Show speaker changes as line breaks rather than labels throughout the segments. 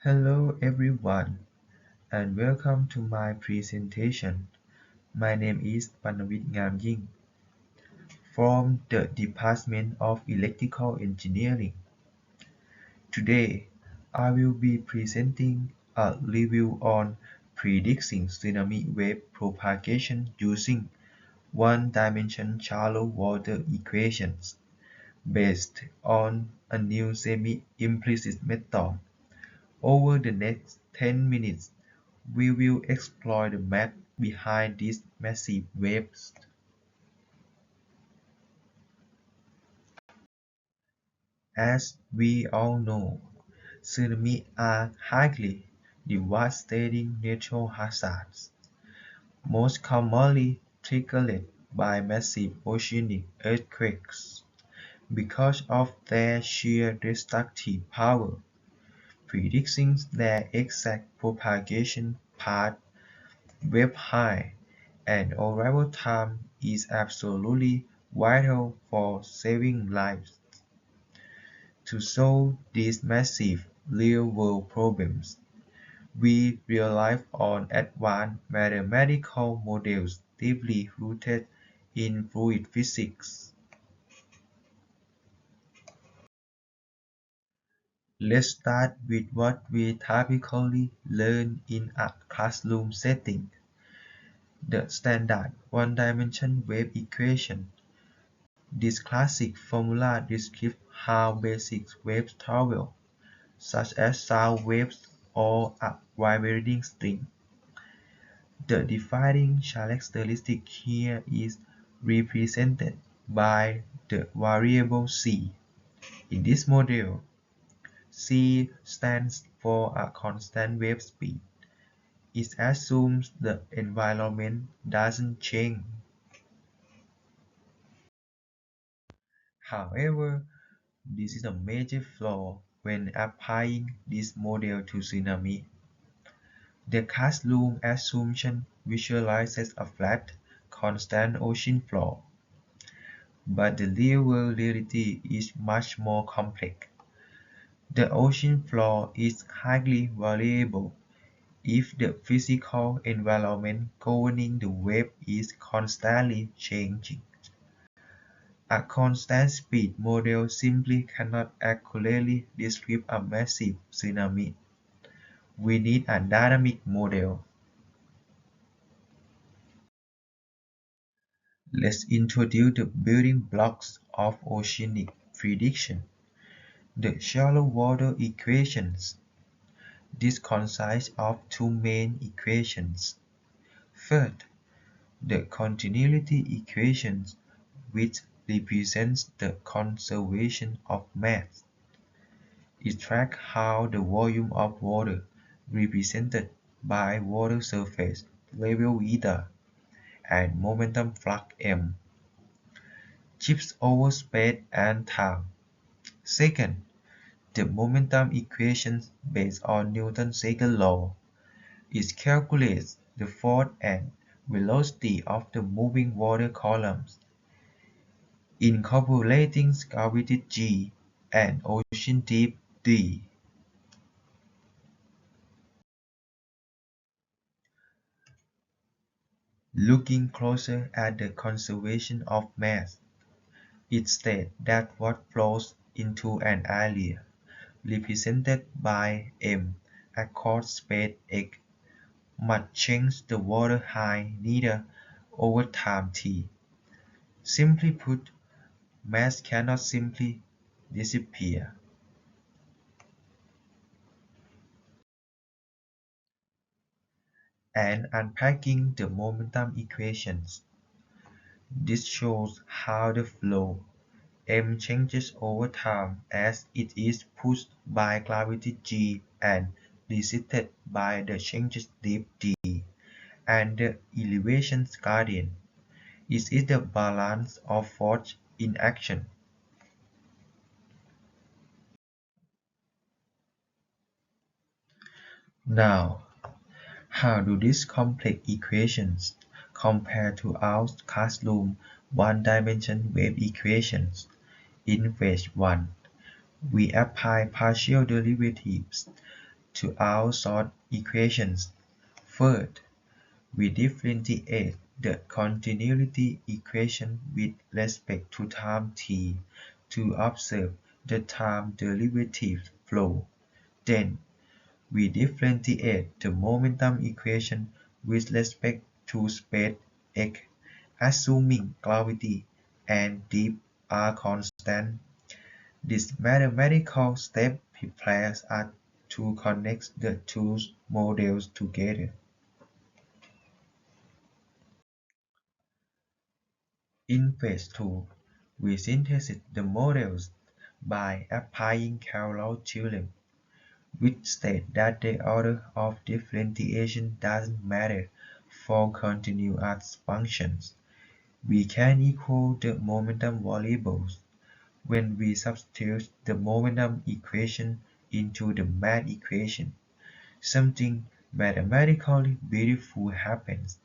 Hello everyone and welcome to my presentation. My name is Panavit Ngamying from the Department of Electrical Engineering. Today, I will be presenting a review on predicting tsunami wave propagation using one-dimensional shallow water equations based on a new semi-implicit method. Over the next 10 minutes, we will explore the math behind these massive waves. As we all know, tsunamis are highly devastating natural hazards, most commonly triggered by massive oceanic earthquakes. Because of their sheer destructive power, predicting their exact propagation path, wave height, and arrival time is absolutely vital for saving lives. To solve these massive real-world problems, we rely on advanced mathematical models deeply rooted in fluid physics. Let's start with what we typically learn in a classroom setting: the standard one-dimensional wave equation. This classic formula describes how basic waves travel, such as sound waves or a vibrating string. The defining characteristic here is represented by the variable c. In this model, c stands for a constant wave speed. It assumes the environment doesn't change. However, this is a major flaw when applying this model to tsunami. The classroom assumption visualizes a flat, constant ocean floor, but the real-world reality is much more complex. The ocean floor is highly variable if the physical environment governing the wave is constantly changing. A constant speed model simply cannot accurately describe a massive tsunami. We need a dynamic model. Let's introduce the building blocks of oceanic prediction. The shallow water equations. This consists of two main equations. First, the continuity equation, which represents the conservation of mass. It tracks how the volume of water, represented by water surface level eta, and momentum flux m, shifts over space and time. Second, the momentum equation based on Newton's second law. It calculates the force and velocity of the moving water columns, incorporating gravity g and ocean depth d. Looking closer at the conservation of mass, it states that what flows into an area, represented by m across space x, must change the water height neither over time t. Simply put, mass cannot simply disappear. And unpacking the momentum equations. This shows how the flow m changes over time as it is pushed by gravity g and resisted by the changes depth d and the elevation gradient. It is the balance of force in action. Now, how do these complex equations compare to our classroom one-dimensional wave equations? In phase 1, we apply partial derivatives to our sort equations. First, we differentiate the continuity equation with respect to time t to observe the time derivative flow. Then, we differentiate the momentum equation with respect to space x, assuming gravity and depth are constant. This mathematical step prepares us to connect the two models together. In phase 2, we synthesize the models by applying Carroll's theorem, which states that the order of differentiation doesn't matter for continuous functions. We can equal the momentum variables when we substitute the momentum equation into the math equation. Something mathematically beautiful happens.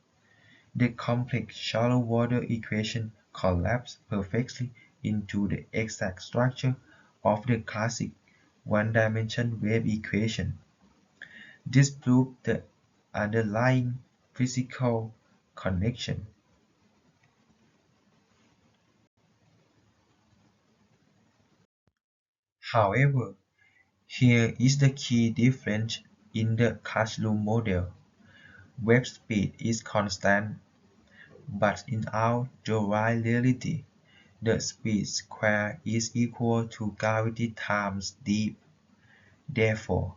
The complex shallow water equation collapses perfectly into the exact structure of the classic one-dimensional wave equation. This proves the underlying physical connection. However, here is the key difference in the classroom model. Wave speed is constant, but in our dry reality, the speed squared is equal to gravity times depth. Therefore,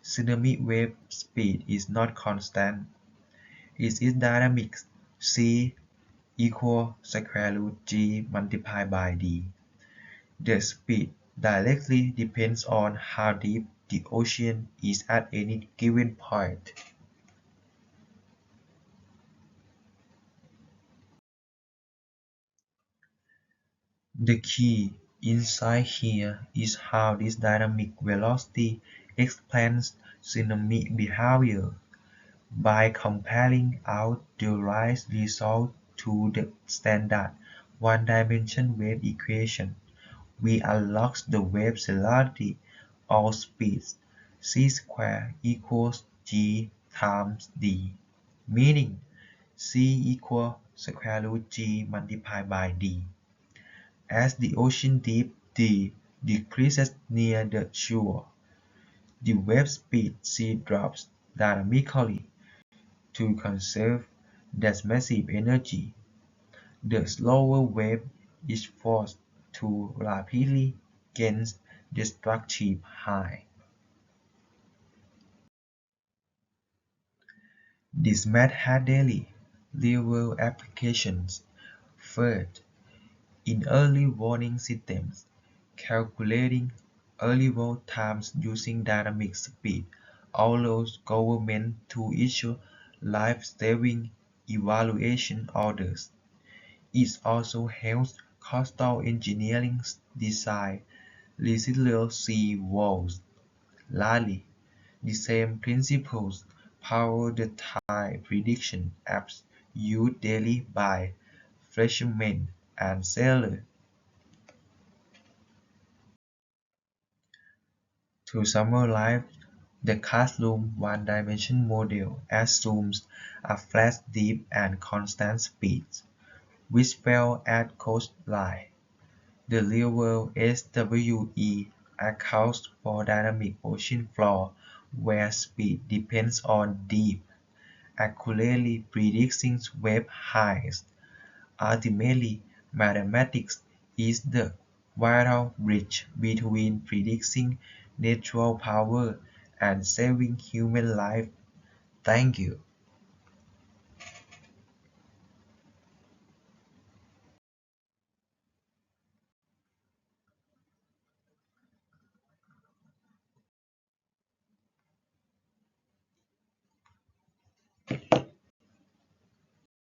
tsunami wave speed is not constant. It is dynamic. C equals square root g multiplied by d. The speed directly depends on how deep the ocean is at any given point. The key insight here is how this dynamic velocity explains tsunami behavior. By comparing out the right result to the standard one-dimensional wave equation, we unlock the wave celerity or speed c² equals g times d, meaning c equals square root g multiplied by d. As the ocean depth d decreases near the shore, the wave speed c drops dynamically. To conserve that massive energy, the slower wave is forced to rapidly gain destructive height. This math had daily, real-world applications. First, in early warning systems, calculating arrival times using dynamic speed allows governments to issue life-saving evaluation orders. It also helps coastal engineering design resilient sea walls. Lastly, the same principles power the tide prediction apps used daily by fishermen and sailors. To summarize, the classroom one-dimensional model assumes a flat depth and constant speeds, which fail at coastline. The real-world SWE accounts for dynamic ocean floor where speed depends on depth, accurately predicting wave heights. Ultimately, mathematics is the vital bridge between predicting natural power and saving human life. Thank you.